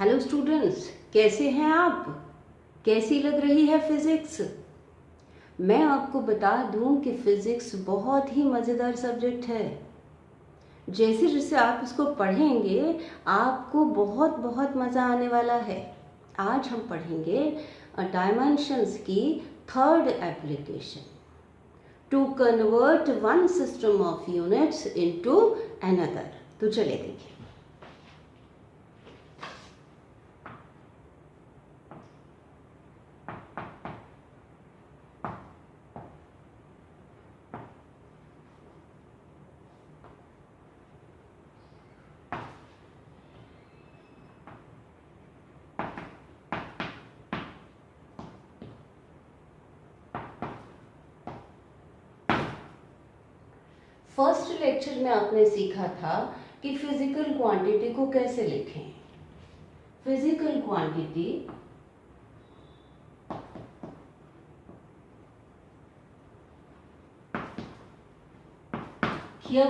Hello students, कैसे हैं आप? कैसी लग रही है फिज़िक्स? मैं आपको बता दूं कि फ़िज़िक्स बहुत ही मज़ेदार सब्जेक्ट है। जैसे जैसे आप इसको पढ़ेंगे आपको बहुत बहुत मज़ा आने वाला है। आज हम पढ़ेंगे डायमेंशंस की third application, to convert one system of units into another. तो चलिए देखिए। फर्स्ट लेक्चर में आपने सीखा था कि फिजिकल क्वांटिटी को कैसे लिखें। Physical quantity Q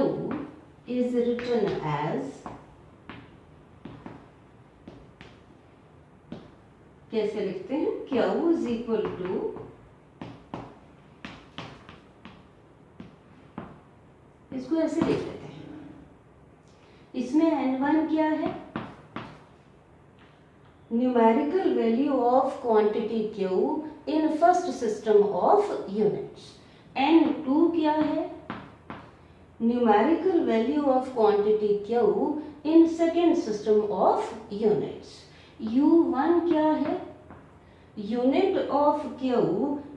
is written as, कैसे लिखते हैं? Q is equal to इसको ऐसे लिख देते हैं। इसमें N1 क्या है? Numerical value of quantity Q in first system of units. N2 क्या है? Numerical value of quantity Q in second system of units. U1 क्या है? Unit of Q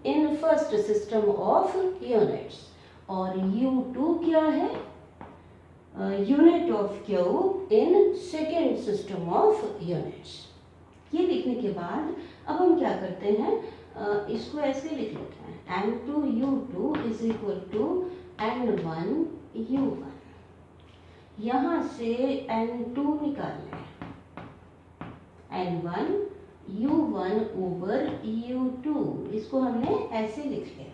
in first system of units. और U2 क्या है? Unit of Q in second system of units. ये लिखने के बाद अब हम क्या करते हैं, इसको ऐसे लिख लेते हैं, N2 U2 is equal to N1 U1। यहाँ से N2 निकाल लें, N1 U1 ओवर U2, इसको हमने ऐसे लिख लिया।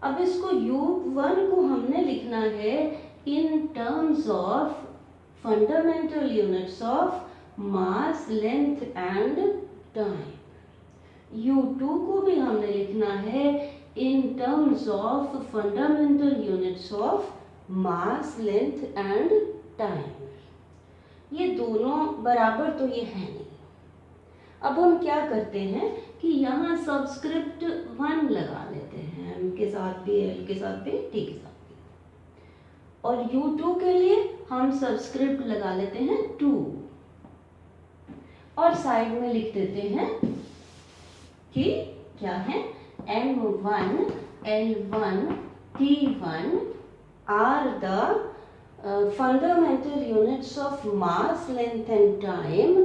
अब इसको U1 को हमने लिखना है in terms of fundamental units of mass, length and time. U2 को भी हमने लिखना है in terms of fundamental units of mass, length and time। ये दोनों बराबर तो ये है नहीं। अब हम क्या करते हैं कि यहाँ सबस्क्रिप्ट 1 लगा लेते हैं, M के साथ भी, L के साथ भी, T के साथ भी। और U2 के लिए हम सबस्क्रिप्ट लगा लेते हैं 2 और साइड में लिख देते हैं कि क्या है, M1, L1, T1 are the fundamental units of mass, length and time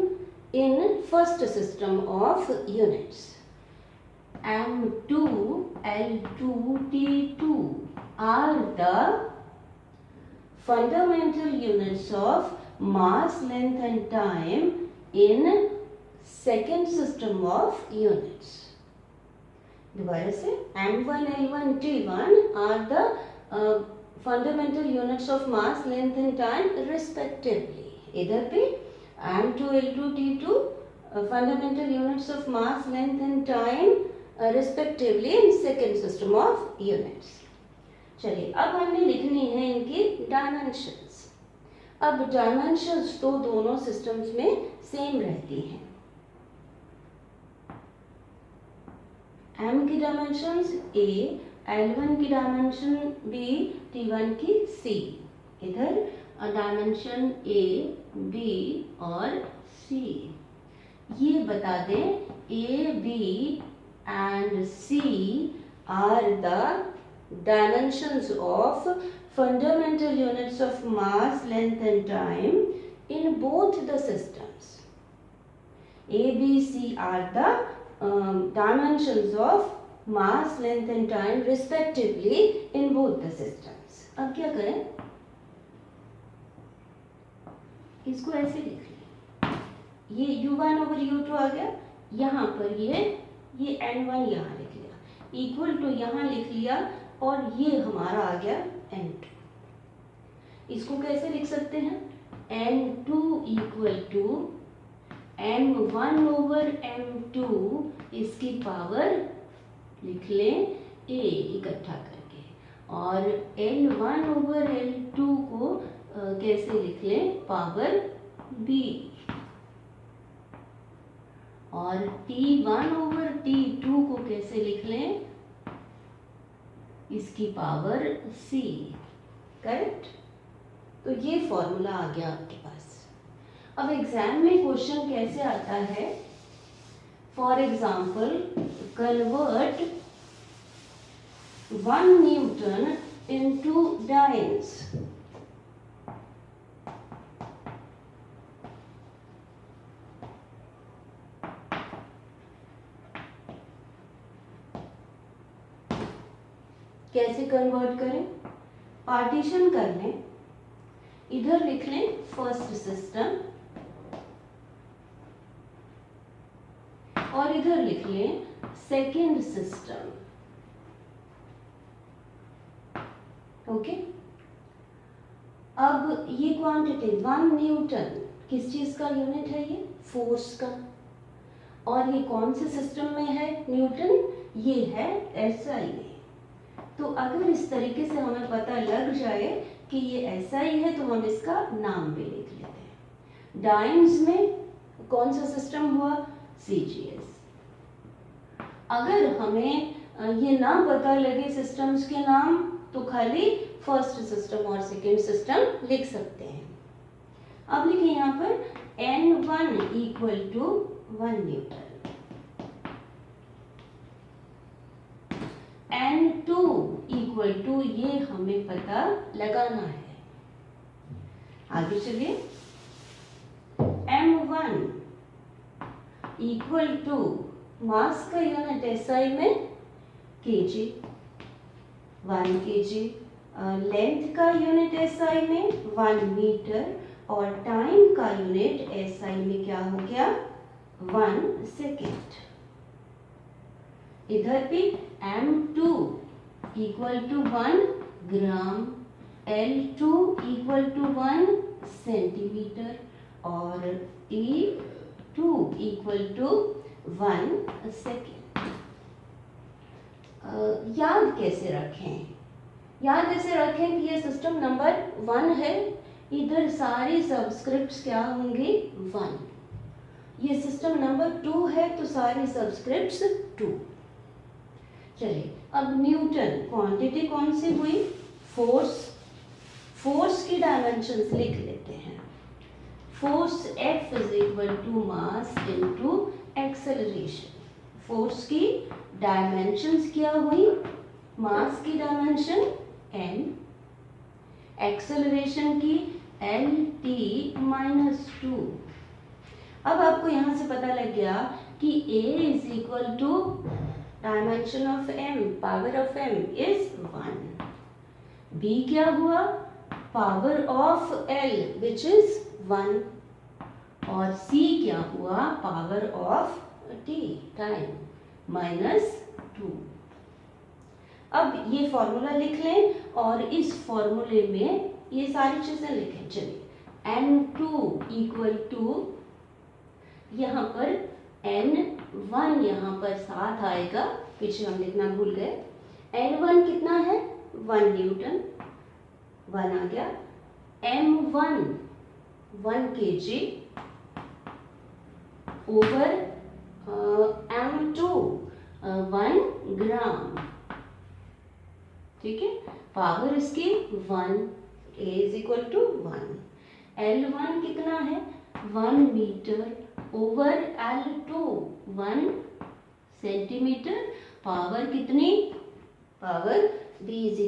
in first system of units. M2, L2, T2 are the fundamental units of mass, length and time in second system of units. दोबारा से, M1, L1, T1 are the fundamental units of mass, length and time respectively. इधर भी M2, L2, T2 fundamental units of mass, length and time respectively in second system of units. चलिए, अब हमने लिखनी है इनकी डायमेंशंस। अब डायमेंशंस तो दोनों सिस्टम्स में सेम रहती हैं। M की डायमेंशंस A, L1 की डायमेंशन B, T1 की C। इधर डायमेंशन A, B और C। ये बता दें, A, B and C are the dimensions of fundamental units of mass, length and time in both the systems. A, B, C are the dimensions of mass, length and time respectively in both the systems. अब क्या करें, इसको ऐसे लिख लें, ये U1 over U2 आ गया, यहाँ पर ये N1 यहाँ लिख लिया, इक्वल टू यहाँ लिख लिया, और ये हमारा आ गया N2। इसको कैसे लिख सकते हैं, N2 इक्वल टू m1/m2 इसकी पावर लिख लें a इकट्ठा करके, और l1/l2 को कैसे लिख लें, पावर b, और t1/t2 को कैसे लिख लें, इसकी पावर c। करेक्ट। तो ये फॉर्मूला आ गया आपके पास। अब एग्जाम में क्वेश्चन कैसे आता है, for example convert 1 Newton into dance. कैसे कन्वर्ट करें, पार्टीशन कर लें, इधर लिख लें फर्स्ट सिस्टम और इधर लिख लें सेकेंड सिस्टम। ओके। अब ये क्वांटिटी 1 न्यूटन किस चीज का यूनिट है, ये फोर्स का, और ये कौन से सिस्टम में है न्यूटन, ये है एसआई में। तो अगर इस तरीके से हमें पता लग जाए कि ये एसआई है तो हम इसका नाम भी लिख लेते हैं। डाइन्स में कौन सा सिस्टम हुआ, सीजीएस। अगर हमें ये ना पता लगे सिस्टम्स के नाम तो खाली फर्स्ट सिस्टम और सेकेंड सिस्टम लिख सकते हैं। अब लिखिए यहाँ पर N1 = 1 न्यूटन, N2 = ये हमें पता लगाना है। आगे चलिए, M1 = मास का यूनिट एसआई में केजी, 1 केजी, लेंथ का यूनिट एसआई में 1 मीटर, और टाइम का यूनिट एसआई में क्या हो गया, 1 सेकेंड। इधर भी M2 = 1 ग्राम, L2 = 1 सेंटीमीटर, और T2 = 1 सेकेंड। याद कैसे रखें, याद ऐसे रखें कि ये सिस्टम नंबर 1 है, इधर सारी सब्सक्रिप्ट्स क्या होंगी, 1। ये सिस्टम नंबर 2 है तो सारी सब्सक्रिप्ट्स 2। चलिए, अब न्यूटन क्वांटिटी कौन सी हुई, फोर्स। फोर्स की डायमेंशंस लिख लेते हैं। Force F = mass into acceleration. Force की डायमेंशंस क्या हुई, मास की डायमेंशन m, एक्सेलरेशन की Lt-2। अब आपको यहां से पता लग गया कि A = dimension of m, power of m is 1। B क्या हुआ, power of L which is 1, और C क्या हुआ, पावर ऑफ T, टाइम, -2। अब ये फॉर्मूला लिख लें और इस फॉर्मूले में ये सारी चीजें लिखें। चलिए, N2 = यहाँ पर N1 यहाँ पर साथ आएगा, पीछे हम लिखना भूल गए। N1 कितना है, 1 न्यूटन, 1 आ गया। M1 1 केजी ओवर M2 1 ग्राम। ठीक है, पावर इसकी 1, A = 1। L1 कितना है, 1 metre over L2 1 centimetre, power कितनी, power B =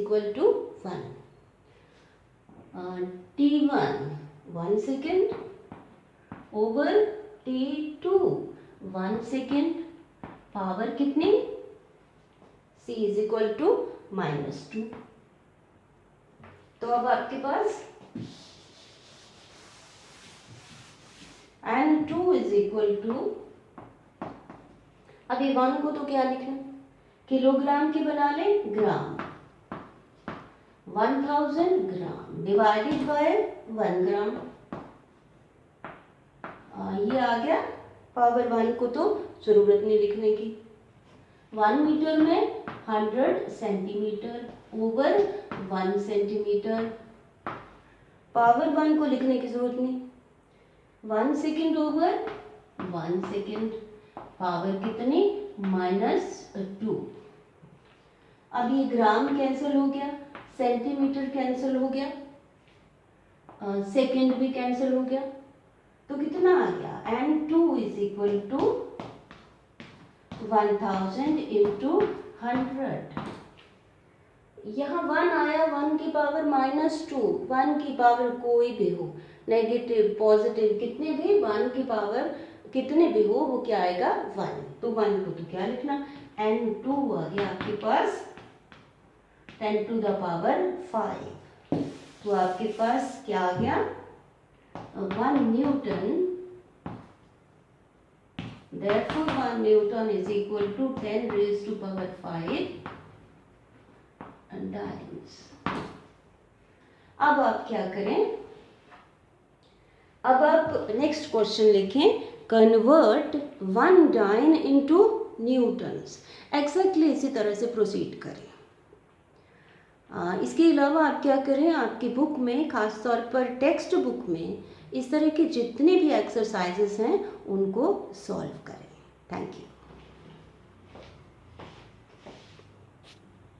1। T1 1 second over T2 1 second, power कितनी, C = -2। तो अब आपके पास N2 = अभी 1 को तो क्या लिखना, किलोग्राम की बना ले, ग्राम, 1000 ग्राम डिवाइडेड बाय 1 ग्राम। ये आ गया पावर 1 को तो ज़रूरत नहीं लिखने की। 1 मीटर में 100 सेंटीमीटर ओवर 1 सेंटीमीटर। पावर 1 को लिखने की ज़रूरत नहीं। 1 सेकेंड ओवर 1 सेकेंड। पावर कितनी? -2। अब ये ग्राम कैंसिल हो गया, सेंटीमीटर कैंसिल हो गया, सेकेंड भी कैंसिल हो गया, तो कितना आ गया? n2 is equal to 1000 into 100। यहाँ 1 आया, 1 की पावर -2, 1 की पावर कोई भी हो, नेगेटिव पॉजिटिव कितने भी, 1 की पावर कितने भी हो वो क्या आएगा? 1। तो 1 को तो क्या लिखना? n2 आ गया आपके पास 10 टू द पावर 5। तो आपके पास क्या आ गया? 1 Newton. Therefore 1 Newton is equal to 10 raised to power 5 dynes। अब आप क्या करें? अब आप नेक्स्ट क्वेश्चन लिखें, convert 1 dyne into newtons. Exactly इसी तरह से प्रोसीड करें। इसके अलावा आप क्या करें, आपकी बुक में, खास तौर पर टेक्स्ट बुक में इस तरह के जितने भी एक्सरसाइजेस हैं उनको सॉल्व करें। Thank you.